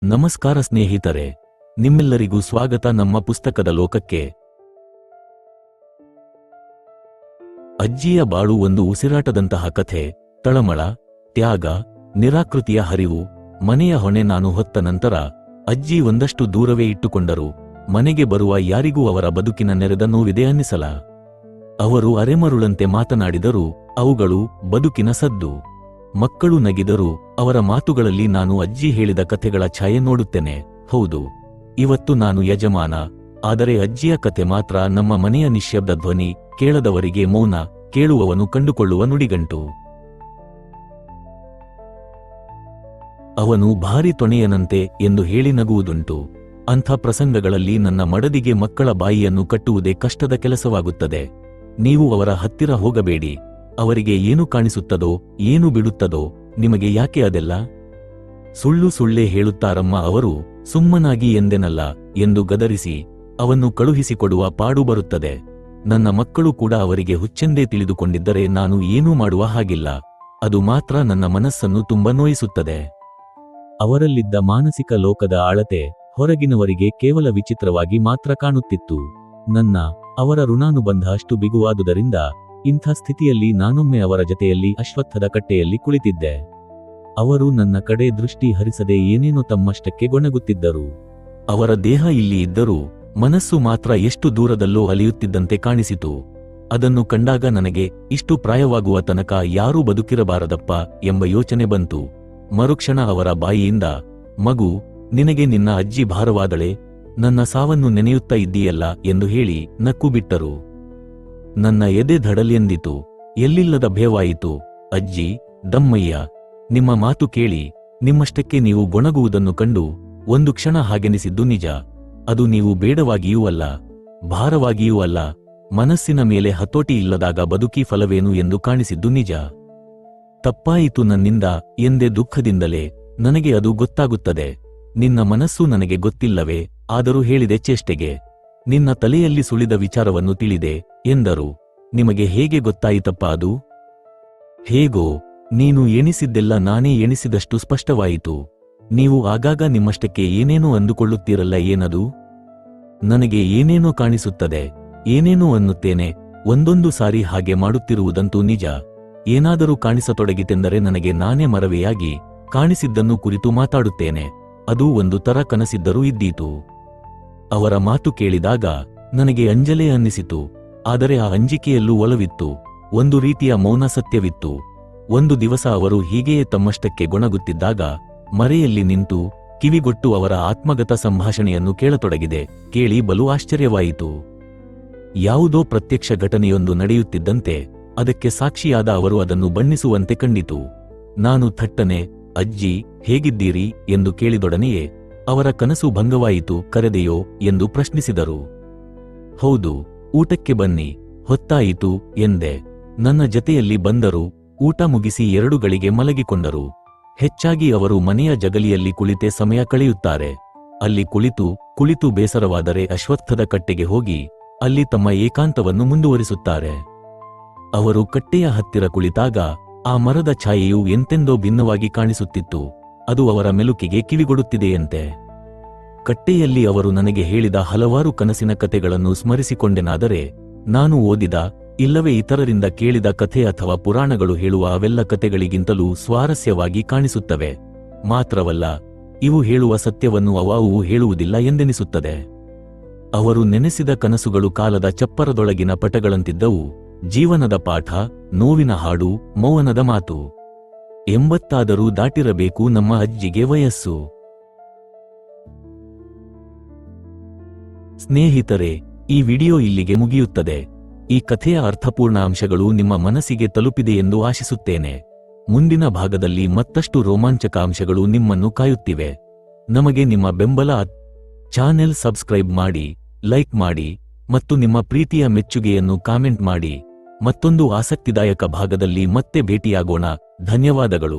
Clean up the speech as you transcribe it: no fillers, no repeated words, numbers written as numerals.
ನಮಸ್ಕಾರ ಸ್ನೇಹಿತರೆ, ನಿಮ್ಮೆಲ್ಲರಿಗೂ ಸ್ವಾಗತ ನಮ್ಮ ಪುಸ್ತಕದ ಲೋಕಕ್ಕೆ. ಅಜ್ಜಿಯ ಬಾಳು ಒಂದು ಉಸಿರಾಟದಂತಹ ಕಥೆ. ತಳಮಳ, ತ್ಯಾಗ, ನಿರಾಕೃತಿಯ ಹರಿವು. ಮನೆಯ ಹೊಣೆ ನಾನು ಹೊತ್ತ ನಂತರ ಅಜ್ಜಿ ಒಂದಷ್ಟು ದೂರವೇ ಇಟ್ಟುಕೊಂಡರು. ಮನೆಗೆ ಬರುವ ಯಾರಿಗೂ ಅವರ ಬದುಕಿನ ನೆರೆದ ನೋವಿದೆ ಅನ್ನಿಸಲ. ಅವರು ಅರೆಮರುಳಂತೆ ಮಾತನಾಡಿದರು, ಅವುಗಳು ಬದುಕಿನ ಸದ್ದು. ಮಕ್ಕಳು ನಗಿದರು. ಅವರ ಮಾತುಗಳಲ್ಲಿ ನಾನು ಅಜ್ಜಿ ಹೇಳಿದ ಕಥೆಗಳ ಛಾಯೆ ನೋಡುತ್ತೇನೆ. ಹೌದು, ಇವತ್ತು ನಾನು ಯಜಮಾನ, ಆದರೆ ಅಜ್ಜಿಯ ಕಥೆ ಮಾತ್ರ ನಮ್ಮ ಮನೆಯ ನಿಶ್ಶಬ್ದ ಧ್ವನಿ. ಕೇಳದವರಿಗೆ ಮೌನ, ಕೇಳುವವನು ಕಂಡುಕೊಳ್ಳುವ ನುಡಿಗಂಟು. ಅವನು ಭಾರಿ ತೊಣೆಯನಂತೆ ಎಂದು ಹೇಳಿ ನಗುವುದುಂಟು. ಅಂಥ ಪ್ರಸಂಗಗಳಲ್ಲಿ ನನ್ನ ಮಡದಿಗೆ ಮಕ್ಕಳ ಬಾಯಿಯನ್ನು ಕಟ್ಟುವುದೇ ಕಷ್ಟದ ಕೆಲಸವಾಗುತ್ತದೆ. ನೀವು ಅವರ ಹತ್ತಿರ ಹೋಗಬೇಡಿ. ಅವರಿಗೆ ಏನು ಕಾಣಿಸುತ್ತದೋ, ಏನು ಬಿಡುತ್ತದೋ, ನಿಮಗೆ ಯಾಕೆ ಅದೆಲ್ಲ? ಸುಳ್ಳು ಸುಳ್ಳೇ ಹೇಳುತ್ತಾರಮ್ಮ ಅವರು, ಸುಮ್ಮನಾಗಿ ಎಂದೆನಲ್ಲ ಎಂದು ಗದರಿಸಿ ಅವನ್ನು ಕಳುಹಿಸಿಕೊಡುವ ಪಾಡು ಬರುತ್ತದೆ. ನನ್ನ ಮಕ್ಕಳು ಕೂಡ ಅವರಿಗೆ ಹುಚ್ಚೆಂದೇ ತಿಳಿದುಕೊಂಡಿದ್ದರೆ ನಾನು ಏನೂ ಮಾಡುವ ಹಾಗಿಲ್ಲ. ಅದು ಮಾತ್ರ ನನ್ನ ಮನಸ್ಸನ್ನು ತುಂಬ ನೋಯಿಸುತ್ತದೆ. ಅವರಲ್ಲಿದ್ದ ಮಾನಸಿಕ ಲೋಕದ ಆಳತೆ ಹೊರಗಿನವರಿಗೆ ಕೇವಲ ವಿಚಿತ್ರವಾಗಿ ಮಾತ್ರ ಕಾಣುತ್ತಿತ್ತು. ಅವರ ಋಣಾನುಬಂಧ ಅಷ್ಟು ಬಿಗುವಾದುದರಿಂದ ಇಂಥ ಸ್ಥಿತಿಯಲ್ಲಿ ನಾನೊಮ್ಮೆ ಅವರ ಜತೆಯಲ್ಲಿ ಅಶ್ವತ್ಥದ ಕಟ್ಟೆಯಲ್ಲಿ ಕುಳಿತಿದ್ದೆ. ಅವರು ನನ್ನ ಕಡೆ ದೃಷ್ಟಿ ಹರಿಸದೆ ಏನೇನೋ ತಮ್ಮಷ್ಟಕ್ಕೆ ಗೊಣಗುತ್ತಿದ್ದರು. ಅವರ ದೇಹ ಇಲ್ಲಿ ಇದ್ದರೂ ಮನಸ್ಸು ಮಾತ್ರ ಎಷ್ಟು ದೂರದಲ್ಲೋ ಅಲಿಯುತ್ತಿದ್ದಂತೆ ಕಾಣಿಸಿತು. ಅದನ್ನು ಕಂಡಾಗ ನನಗೆ ಇಷ್ಟು ಪ್ರಾಯವಾಗುವ ತನಕ ಯಾರೂ ಬದುಕಿರಬಾರದಪ್ಪ ಎಂಬ ಯೋಚನೆ ಬಂತು. ಮರುಕ್ಷಣ ಅವರ ಬಾಯಿಯಿಂದ, ಮಗು, ನಿನಗೆ ನಿನ್ನ ಅಜ್ಜಿ ಭಾರವಾದಳೆ, ನನ್ನ ಸಾವನ್ನು ನೆನೆಯುತ್ತಾ ಇದ್ದೀಯಲ್ಲ ಎಂದು ಹೇಳಿ ನಕ್ಕು ಬಿಟ್ಟರು. ನನ್ನ ಎದೆ ಧಡಲೆಂದಿತು. ಎಲ್ಲಿಲ್ಲದ ಭಯವಾಯಿತು. ಅಜ್ಜಿ, ದಮ್ಮಯ್ಯ, ನಿಮ್ಮ ಮಾತು ಕೇಳಿ ನಿಮ್ಮಷ್ಟಕ್ಕೆ ನೀವು ಗೊಣಗುವುದನ್ನು ಕಂಡು ಒಂದು ಕ್ಷಣ ಹಾಗೆನಿಸಿದ್ದು ನಿಜ. ಅದು ನೀವು ಬೇಡವಾಗಿಯೂ ಅಲ್ಲ, ಭಾರವಾಗಿಯೂ ಅಲ್ಲ. ಮನಸ್ಸಿನ ಮೇಲೆ ಹತೋಟಿ ಇಲ್ಲದಾಗ ಬದುಕಿ ಫಲವೇನು ಎಂದು ಕಾಣಿಸಿದ್ದು ನಿಜ. ತಪ್ಪಾಯಿತು ನನ್ನಿಂದ ಎಂದೇ ದುಃಖದಿಂದಲೇ. ನನಗೆ ಅದು ಗೊತ್ತಾಗುತ್ತದೆ. ನಿನ್ನ ಮನಸ್ಸು ನನಗೆ ಗೊತ್ತಿಲ್ಲವೇ, ಆದರೂ ಹೇಳಿದೆ ಚೇಷ್ಟೆಗೆ. ನಿನ್ನ ತಲೆಯಲ್ಲಿ ಸುಳಿದ ವಿಚಾರವನ್ನು ತಿಳಿದೆ ಎಂದರು. ನಿಮಗೆ ಹೇಗೆ ಗೊತ್ತಾಯಿತಪ್ಪ ಅದು? ಹೇಗೋ, ನೀನು ಎಣಿಸಿದ್ದೆಲ್ಲ ನಾನೇ ಎಣಿಸಿದಷ್ಟು ಸ್ಪಷ್ಟವಾಯಿತು. ನೀವು ಆಗಾಗ ನಿಮ್ಮಷ್ಟಕ್ಕೆ ಏನೇನೋ ಅಂದುಕೊಳ್ಳುತ್ತೀರಲ್ಲ, ಏನದು? ನನಗೆ ಏನೇನೋ ಕಾಣಿಸುತ್ತದೆ, ಏನೇನೋ ಅನ್ನುತ್ತೇನೆ. ಒಂದೊಂದು ಸಾರಿ ಹಾಗೆ ಮಾಡುತ್ತಿರುವುದಂತೂ ನಿಜ. ಏನಾದರೂ ಕಾಣಿಸತೊಡಗಿತೆಂದರೆ ನನಗೆ ನಾನೇ ಮರವೆಯಾಗಿ ಕಾಣಿಸಿದ್ದನ್ನು ಕುರಿತು ಮಾತಾಡುತ್ತೇನೆ. ಅದು ಒಂದು ತರ ಕನಸಿದ್ದರೂ ಇದ್ದೀತು. ಅವರ ಮಾತು ಕೇಳಿದಾಗ ನನಗೆ ಅಂಜಲೇ ಅನ್ನಿಸಿತು. ಆದರೆ ಆ ಅಂಜಿಕೆಯಲ್ಲೂ ಒಲವಿತ್ತು, ಒಂದು ರೀತಿಯ ಮೌನ ಸತ್ಯವಿತ್ತು. ಒಂದು ದಿವಸ ಅವರು ಹೀಗೆಯೇ ತಮ್ಮಷ್ಟಕ್ಕೆ ಗೊಣಗುತ್ತಿದ್ದಾಗ ಮರೆಯಲ್ಲಿ ನಿಂತು ಕಿವಿಗೊಟ್ಟು ಅವರ ಆತ್ಮಗತ ಸಂಭಾಷಣೆಯನ್ನು ಕೇಳತೊಡಗಿದೆ. ಕೇಳಿ ಬಲು ಆಶ್ಚರ್ಯವಾಯಿತು. ಯಾವುದೋ ಪ್ರತ್ಯಕ್ಷ ಘಟನೆಯೊಂದು ನಡೆಯುತ್ತಿದ್ದಂತೆ ಅದಕ್ಕೆ ಸಾಕ್ಷಿಯಾದ ಅವರು ಅದನ್ನು ಬಣ್ಣಿಸುವಂತೆ ಕಂಡಿತು. ನಾನು ಥಟ್ಟನೆ, ಅಜ್ಜಿ, ಹೇಗಿದ್ದೀರಿ ಎಂದು ಕೇಳಿದೊಡನೆಯೇ ಅವರ ಕನಸು ಭಂಗವಾಯಿತು. ಕರೆದೆಯೋ ಎಂದು ಪ್ರಶ್ನಿಸಿದರು. ಹೌದು, ಊಟಕ್ಕೆ ಬನ್ನಿ, ಹೊತ್ತಾಯಿತು ಎಂದೆ. ನನ್ನ ಜತೆಯಲ್ಲಿ ಬಂದರು. ಊಟ ಮುಗಿಸಿ 2 ಗಳಿಗೆ ಮಲಗಿಕೊಂಡರು. ಹೆಚ್ಚಾಗಿ ಅವರು ಮನೆಯ ಜಗಲಿಯಲ್ಲಿ ಕುಳಿತೇ ಸಮಯ ಕಳೆಯುತ್ತಾರೆ. ಅಲ್ಲಿ ಕುಳಿತು ಬೇಸರವಾದರೆ ಅಶ್ವತ್ಥದ ಕಟ್ಟೆಗೆ ಹೋಗಿ ಅಲ್ಲಿ ತಮ್ಮ ಏಕಾಂತವನ್ನು ಮುಂದುವರಿಸುತ್ತಾರೆ. ಅವರು ಕಟ್ಟೆಯ ಹತ್ತಿರ ಕುಳಿತಾಗ ಆ ಮರದ ಛಾಯೆಯು ಎಂತೆಂದೋ ಭಿನ್ನವಾಗಿ ಕಾಣಿಸುತ್ತಿತ್ತು. ಅದು ಅವರ ಮೆಲುಕಿಗೆ ಕಿವಿಗೊಡುತ್ತಿದೆಯಂತೆ. ಕಟ್ಟೆಯಲ್ಲಿ ಅವರು ನನಗೆ ಹೇಳಿದ ಹಲವಾರು ಕನಸಿನ ಕಥೆಗಳನ್ನು ಸ್ಮರಿಸಿಕೊಂಡೆನಾದರೆ ನಾನು ಓದಿದ, ಇಲ್ಲವೇ ಇತರರಿಂದ ಕೇಳಿದ ಕಥೆ ಅಥವಾ ಪುರಾಣಗಳು ಹೇಳುವ ಅವೆಲ್ಲ ಕಥೆಗಳಿಗಿಂತಲೂ ಸ್ವಾರಸ್ಯವಾಗಿ ಕಾಣಿಸುತ್ತವೆ. ಮಾತ್ರವಲ್ಲ, ಇವು ಹೇಳುವ ಸತ್ಯವನ್ನು ಅವು ಹೇಳುವುದಿಲ್ಲ ಎಂದೆನಿಸುತ್ತದೆ. ಅವರು ನೆನೆಸಿದ ಕನಸುಗಳು ಕಾಲದ ಚಪ್ಪರದೊಳಗಿನ ಪಟಗಳಂತಿದ್ದವು. ಜೀವನದ ಪಾಠ, ನೋವಿನ ಹಾಡು, ಮೌನದ ಮಾತು. 80 ದಾಟಿರಬೇಕು ನಮ್ಮ ಅಜ್ಜಿಗೆ ವಯಸ್ಸು. ಸ್ನೇಹಿತರೆ, ಈ ವಿಡಿಯೋ ಇಲ್ಲಿಗೆ ಮುಗಿಯುತ್ತದೆ. ಈ ಕಥೆಯ ಅರ್ಥಪೂರ್ಣ ಅಂಶಗಳು ನಿಮ್ಮ ಮನಸ್ಸಿಗೆ ತಲುಪಿದೆಯೆಂದು ಆಶಿಸುತ್ತೇನೆ. ಮುಂದಿನ ಭಾಗದಲ್ಲಿ ಮತ್ತಷ್ಟು ರೋಮಾಂಚಕ ಅಂಶಗಳು ನಿಮ್ಮನ್ನು ಕಾಯುತ್ತಿವೆ. ನಮಗೆ ನಿಮ್ಮ ಬೆಂಬಲ. ಚಾನೆಲ್ ಸಬ್ಸ್ಕ್ರೈಬ್ ಮಾಡಿ, ಲೈಕ್ ಮಾಡಿ ಮತ್ತು ನಿಮ್ಮ ಪ್ರೀತಿಯ ಮೆಚ್ಚುಗೆಯನ್ನು ಕಾಮೆಂಟ್ ಮಾಡಿ. ಮತ್ತೊಂದು ಆಸಕ್ತಿದಾಯಕ ಭಾಗದಲ್ಲಿ ಮತ್ತೆ ಭೇಟಿಯಾಗೋಣ. ಧನ್ಯವಾದಗಳು.